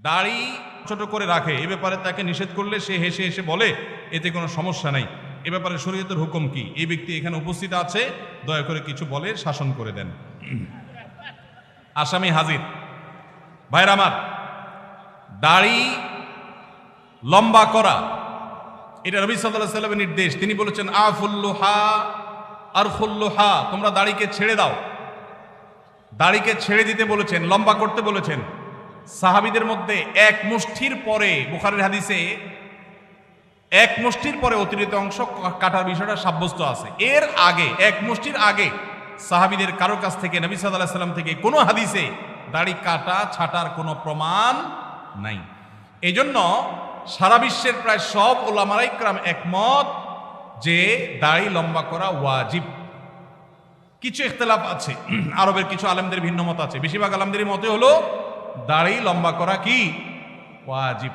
দাড়ি ছোট করে রাখে, এ ব্যাপারে তাকে নিষেধ করলে সে হেসে হেসে বলে এতে কোনো সমস্যা নাই, এ ব্যাপারে শরীয়তের হুকুম কি? এই ব্যক্তি এখানে উপস্থিত আছে, দয়া করে কিছু বলে শাসন করে দেন। আসামি হাজির। ভাইরা আমার, দাড়ি লম্বা করা এটা নবী সাল্লাল্লাহু আলাইহি ওয়াসাল্লামের নির্দেশ। তিনি বলেছেন আফুল্লুহা আরফুল্লুহা, তোমরা দাড়িকে ছেড়ে দাও। দাড়িকে ছেড়ে দিতে বলেছেন, লম্বা করতে বলেছেন। সাহাবীদের মধ্যে এক মুষ্টির পরে, বুখারীর হাদিসে এক মুষ্টির পরে অতিরিক্ত অংশ কাটার বিষয়টা সাব্যস্ত আছে। এর আগে এক মুষ্টির আগে সাহাবীদের কারো কাছ থেকে, নবী সাল্লাল্লাহু আলাইহি ওয়াসাল্লাম থেকে কোনো হাদিসে দাড়ি কাটা ছাটার কোনো প্রমাণ নাই। এজন্য সারা বিশ্বের প্রায় সব উলামায়ে ইকরাম একমত যে দাড়ি লম্বা করা ওয়াজিব। কিছু ইখতিলাফ আছে, আরবের কিছু আলেমদের ভিন্ন মত আছে। বেশিরভাগ আলেমদের মতে হলো দাড়ি লম্বা করা কি ওয়াজিব।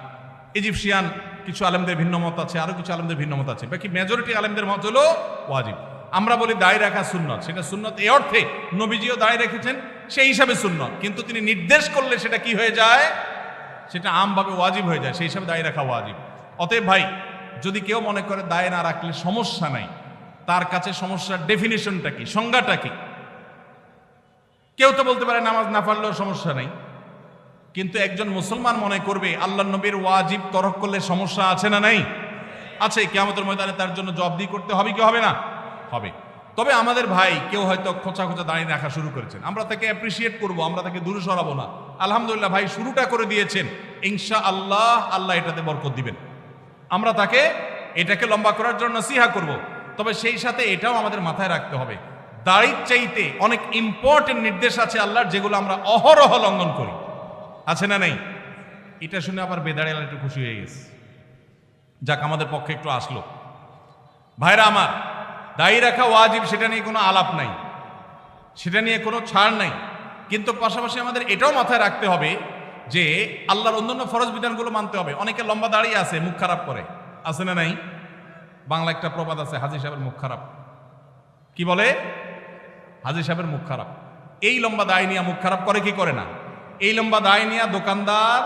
ইজিপশিয়ান কিছু আলেমদের ভিন্ন মত আছে, আরো কিছু আলেমদের ভিন্ন মত আছে। বাকি মেজরিটি আলেমদের মত হলো ওয়াজিব। আমরা বলি দাড়ি রাখা সুন্নত, সেটা সুন্নত এই অর্থে নবীজিও দাড়ি রেখেছেন, সেই হিসাবে সুন্নত। কিন্তু তিনি নির্দেশ করলে সেটা কি হয়ে যায়? সেটা আমভাবে ওয়াজিব হয়ে যায়, সেই হিসাবে দাড়ি রাখা ওয়াজিব। অতএব ভাই, যদি কেউ মনে করে দাড়ি না রাখলে সমস্যা নাই, তার কাছে সমস্যার ডেফিনিশনটা কি, সংজ্ঞাটা কি? কেউ তো বলতে পারে নামাজ না পড়লেও সমস্যা নাই, কিন্তু একজন মুসলমান মনে করবে আল্লাহর নবীর ওয়াজিব তরক করলে সমস্যা আছে না নাই? আছে। কিয়ামতের ময়দানে তার জন্য জবাবদিহি করতে হবে কি হবে না? হবে। তবে আমাদের ভাই কেউ হয়তো খোঁচা খোঁচা দাঁড়িয়ে রাখা শুরু করেছেন, আমরা তাকে অ্যাপ্রিসিয়েট করব, আমরা তাকে দূরে সরাবো না। আলহামদুলিল্লাহ ভাই, শুরুটা করে দিয়েছেন, ইনশাআল্লাহ আল্লাহ এটাতে বরকত দিবেন। আমরা তাকে এটাকে লম্বা করার জন্য নসিহা করব। তবে সেই সাথে এটাও আমাদের মাথায় রাখতে হবে, দাড়ির চাইতে অনেক ইম্পর্টেন্ট নির্দেশ আছে আল্লাহর, যেগুলো আমরা অহরহ লঙ্ঘন করি। আছে না নাই? এটা শুনে আবার বেদাড়ি আল্লাহ একটু খুশি হয়ে গেছে, যাক আমাদের পক্ষে একটু আসলো। ভাইরা আমার, দাড়ি রাখা ওয়াজিব, সেটা নিয়ে কোনো আলাপ নাই, সেটা নিয়ে কোনো ছাড় নাই। কিন্তু পাশাপাশি আমাদের এটাও মাথায় রাখতে হবে যে আল্লাহর অন্যান্য ফরজ বিধানগুলো মানতে হবে। অনেকে লম্বা দাড়ি আছে, মুখ খারাপ করে, আছে না নাই? বাংলা একটা প্রবাদ আছে, হাজী সাহেবের মুখ খারাপ। কি বলে? হাজী সাহেবের মুখ খারাপ। এই লম্বা দাড়ি নিয়ে মুখ খারাপ করে কি করে না? এই লম্বা দাড়ি নিয়ে দোকানদার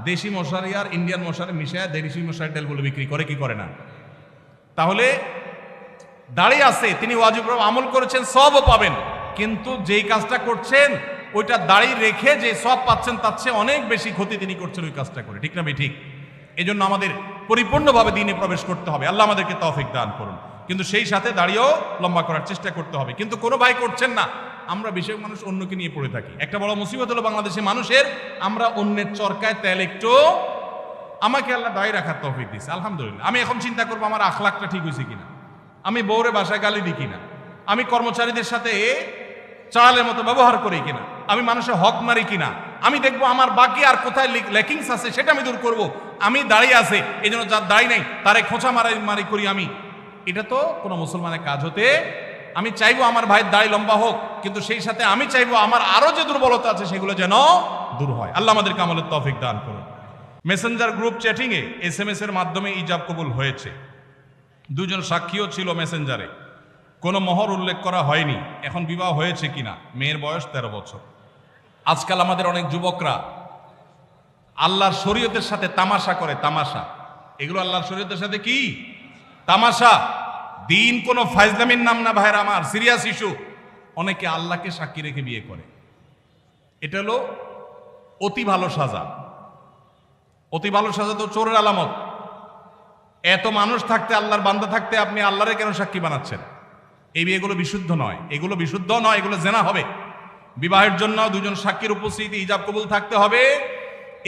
দেশি মশারি আর ইন্ডিয়ান মশারি মিশায় দেশি মশারি তেলগুলো বিক্রি করে কি করে না? তাহলে দাড়ি আছে, তিনি ওয়াজিব আমল করেছেন, সবও পাবেন, কিন্তু যেই কাজটা করছেন ওইটা দাড়ি রেখে যে সব পাচ্ছেন তার চেয়ে অনেক বেশি ক্ষতি তিনি করছেন ওই কাজটা করে। ঠিক না ভাই? ঠিক। এই জন্য আমাদের পরিপূর্ণভাবে দ্বীনে প্রবেশ করতে হবে, আল্লাহ আমাদেরকে তৌফিক দান করুন। কিন্তু সেই সাথে দাড়িও লম্বা করার চেষ্টা করতে হবে। কিন্তু কোনো ভাই করছেন না, আমরা বেশিরভাগ মানুষ অন্যকে নিয়ে পড়ে থাকি। একটা বড় মুসিবত হলো বাংলাদেশের মানুষের, আমরা অন্যের চরকায় তেল একটু। আমাকে আল্লাহ দাড়ি রাখার তৌফিক দিয়েছে, আলহামদুলিল্লাহ। আমি এখন চিন্তা করবো আমার আখলাকটা ঠিক হয়েছে কিনা, আমি বউরে বাসায় গালি দিই কিনা, আমি কর্মচারীদের সাথে চালের মতো ব্যবহার করি কিনা, আমি মানুষের হক মারি কিনা, আমি দেখবো আমার বাকি আর কোথায় ল্যাকিংস আছে সেটা আমি দূর করব। আমি দাঁড়িয়ে আছে, এই জন্য যার দাঁড়ি নাই তারে খোঁচা মারি করি আমি। এটা তো কোনো মুসলমানের কাজ হতে। আমি চাইবো আমার ভাইয়ের দাড়ি লম্বা হোক, কিন্তু সেই সাথে আমি চাইবো আমার আরো যে দুর্বলতা আছে সেগুলো যেন দূর হয়। আল্লাহ আমাদেরকে আমলের তৌফিক দান করুন। মেসেঞ্জার গ্রুপ চ্যাটিং এ SMS এর মাধ্যমে ইজাব কবুল হয়েছে। দুজন সাক্ষীও ছিল মেসেঞ্জারে, কোনো মোহর উল্লেখ করা হয়নি। এখন বিবাহ হয়েছে কিনা? মেয়ের বয়স 13 বছর। আজকাল আমাদের অনেক যুবকরা আল্লাহর শরীয়তের সাথে তামাশা করে। তামাশা, এগুলো আল্লাহর শরীয়তের সাথে কি তামাশা? দিন কোনো ফাইজলামির নাম না ভাইরা আমার, সিরিয়াস ইস্যু। অনেকে আল্লাহকে সাক্ষী রেখে বিয়ে করে। এটা হলো অতি ভালো সাজা। অতি ভালো সাজা তো চোরের আলামত। এত মানুষ থাকতে, আল্লাহর বান্দা থাকতে আপনি আল্লাহরে কেন সাক্ষী বানাচ্ছেন? এই বিয়েগুলো বিশুদ্ধ নয়, এগুলো বিশুদ্ধ নয়, এগুলো জেনা হবে। বিবাহের জন্য দুজন সাক্ষীর উপস্থিতি, ইজাব কবুল থাকতে হবে।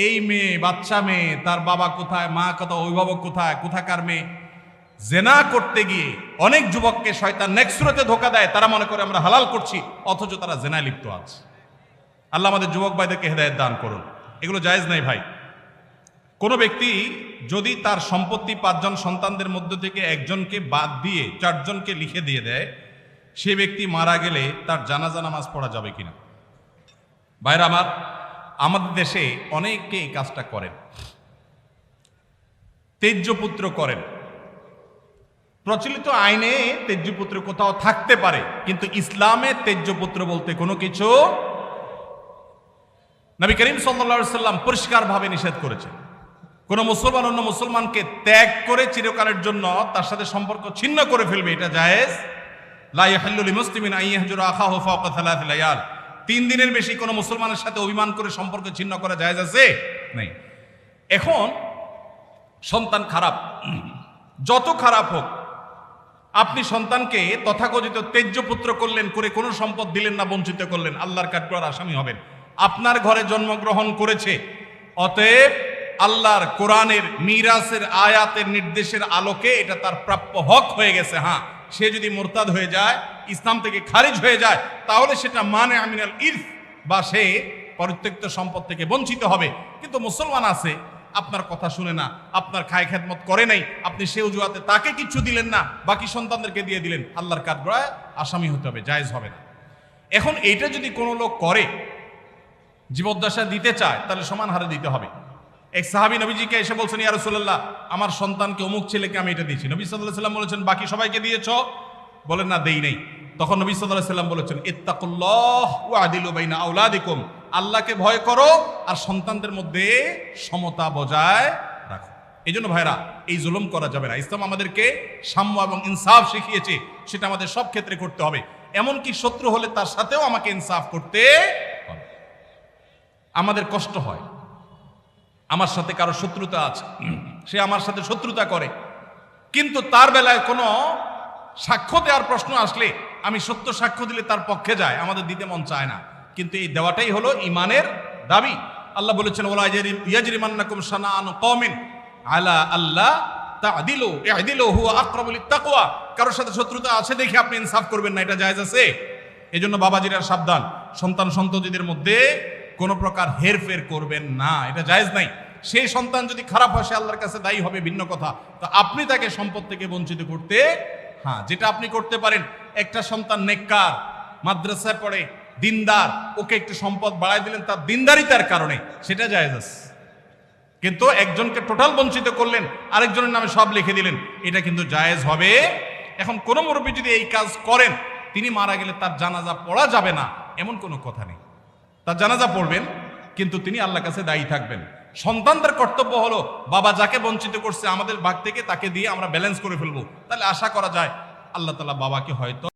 এই মেয়ে, বাচ্চা মেয়ে, তার বাবা কোথায়, মা কোথায়, অভিভাবক কোথায়, কোথাকার মেয়ে, জেনা করতে গিয়ে অনেক যুবককে শয়তান নেক্সট সুরতে ধোঁকা দেয়। তারা মনে করে আমরা হালাল করছি, অথচ তারা জেনায় লিপ্ত আছে। আল্লাহ আমাদের যুবক ভাইদেরকে হেদায়েত দান করুন। এগুলো জায়েজ নাই ভাই। কোনো ব্যক্তি যদি তার সম্পত্তি 5 জন সন্তানদের মধ্য থেকে একজনকে বাদ দিয়ে 4 জনকে লিখে দিয়ে দেয়, সে ব্যক্তি মারা গেলে তার জানাজা নামাজ পড়া যাবে কিনা? ভাইরা আমার, আমাদের দেশে অনেকে এই কাজটা করেন, তেজ্যপুত্র করেন। প্রচলিত আইনে তেজ্যপুত্র কোথাও থাকতে পারে, কিন্তু ইসলামে তেজ্যপুত্র বলতে কোনো কিছু নবী করিম সাল্লাল্লাহু আলাইহি সাল্লাম পরিষ্কারভাবে নিষেধ করেছেন, কোন মুসলমান অন্য মুসলমানকে ত্যাগ করে চিরকালের জন্য তার সাথে সম্পর্ক ছিন্ন করে ফেলবে, এটা জায়েজ। লা ইয়াহিল্লু লিমুসলিমিন আন ইয়াহজুরা আখাহু ফাওকা সালাসি লায়াল, 3 দিনের বেশি কোনো মুসলমানের সাথে অভিমান করে সম্পর্ক ছিন্ন করা জায়েজ আছে? নাই। এখন সন্তান খারাপ, যত খারাপ হোক, আপনি সন্তানকে তথাকথিত তেজ্য পুত্র করলেন, করে কোনো সম্পদ দিলেন না, বঞ্চিত করলেন, আল্লাহর কাঠগড়ার আসামি হবেন। আপনার ঘরে জন্মগ্রহণ করেছে, অতএব আল্লাহর কোরআনের মিরাসের আয়াতের নির্দেশের আলোকে এটা তার প্রাপ্য হক হয়ে গেছে। হ্যাঁ, সে যদি মুরতাদ হয়ে যায়, ইসলাম থেকে খারিজ হয়ে যায়, তাহলে সেটা মানে আমিনাল ইরফ, বা সে পরিত্যক্ত সম্পদ থেকে বঞ্চিত হবে। কিন্তু মুসলমান আছে, আপনার কথা শুনে না, আপনার খায় খেদমত করে নাই, আপনি সে অজুহাতে তাকে কিছু দিলেন না, বাকি সন্তানদেরকে দিয়ে দিলেন, আল্লাহর কাঠগড়ায় আসামি হতে হবে, জায়েজ হবে না। এখন এইটা যদি কোনো লোক করে, জীবদ্দশা দিতে চায়, তাহলে সমান হারে দিতে হবে। এক সাহাবী নবীজিকে এসে বলছেন, ইয়া রাসূলুল্লাহ, আমার সন্তানকে অমুক ছেলেকে আমি এটা দিয়েছি। নবী সাল্লাল্লাহু আলাইহি ওয়াসাল্লাম বলেছেন, বাকি সবাইকে দিয়েছো? বলেন না, দেই নাই। তখন নবী সাল্লাল্লাহু আলাইহি ওয়াসাল্লাম বলেছেন, ইত্তাকুল্লাহ ওয়া আদিলু বাইনা আওলাদিকুম, আল্লাহকে ভয় করো আর সন্তানদের মধ্যে সমতা বজায় রাখো। এই জন্য ভাইরা, এই জুলুম করা যাবে না। ইসলাম আমাদেরকে সাম্য এবং ইনসাফ শিখিয়েছে, সেটা আমাদের সব ক্ষেত্রে করতে হবে। এমনকি শত্রু হলে তার সাথেও আমাকে ইনসাফ করতে হবে। আমাদের কষ্ট হয়, আমার সাথে কারো শত্রুতা আছে, সে আমার সাথে শত্রুতা করে, কিন্তু তার বেলায় কোনো সাক্ষ্য দেওয়ার প্রশ্ন আসলে আমি সত্য সাক্ষ্য দিলে তার পক্ষে যায়, আমাদের দিতে মন চায় না। কিন্তু এই দেওয়াটাই হলো ইমানের দাবি। আল্লাহ বলেছেন, ওয়ালা ইয়াজরিমান্নাকুম শানাআনু কওমিন আলা আল্লাহ তা'দিলু ই'দিলু হুয়া আকরাবু লিত-তাকওয়া, কারোর সাথে শত্রুতা আছে দেখে আপনি ইনসাফ করবেন না, এটা জায়েজ আছে? এজন্য বাবাজিরা সাবধান, সন্তান সন্ততিদের মধ্যে কোনো প্রকার হেরফের করবেন না, এটা জায়েজ নাই। সেই সন্তান যদি খারাপ হয়, সে আল্লাহর কাছে দায়ী হবে, ভিন্ন কথা। তো আপনি তাকে সম্পদ থেকে বঞ্চিত করতে, হ্যাঁ, যেটা আপনি করতে পারেন, একটা সন্তান নেককার, মাদ্রাসায় পড়ে, দিনদার, ওকে একটু সম্পদ বাড়াই দিলেন তার দিনদারিতার কারণে, সেটা জায়েজ আছে। কিন্তু একজনকে টোটাল বঞ্চিত করলেন, আরেকজনের নামে সব লিখে দিলেন, এটা কিন্তু জায়েজ হবে। এখন কোন মুরব্বী যদি এই কাজ করেন, তিনি মারা গেলে তার জানাজা পড়া যাবে না, এমন কোনো কথা নেই। তার জানাজা পড়বেন, কিন্তু তিনি আল্লাহর কাছে দায়ী থাকবেন। সন্তানদের কর্তব্য হলো, বাবা যাকে বঞ্চিত করছে আমাদের ভাগ থেকে তাকে দিয়ে আমরা ব্যালেন্স করে ফেলবো। তাহলে আশা করা যায় আল্লাহ তাআলা বাবাকে হয়তো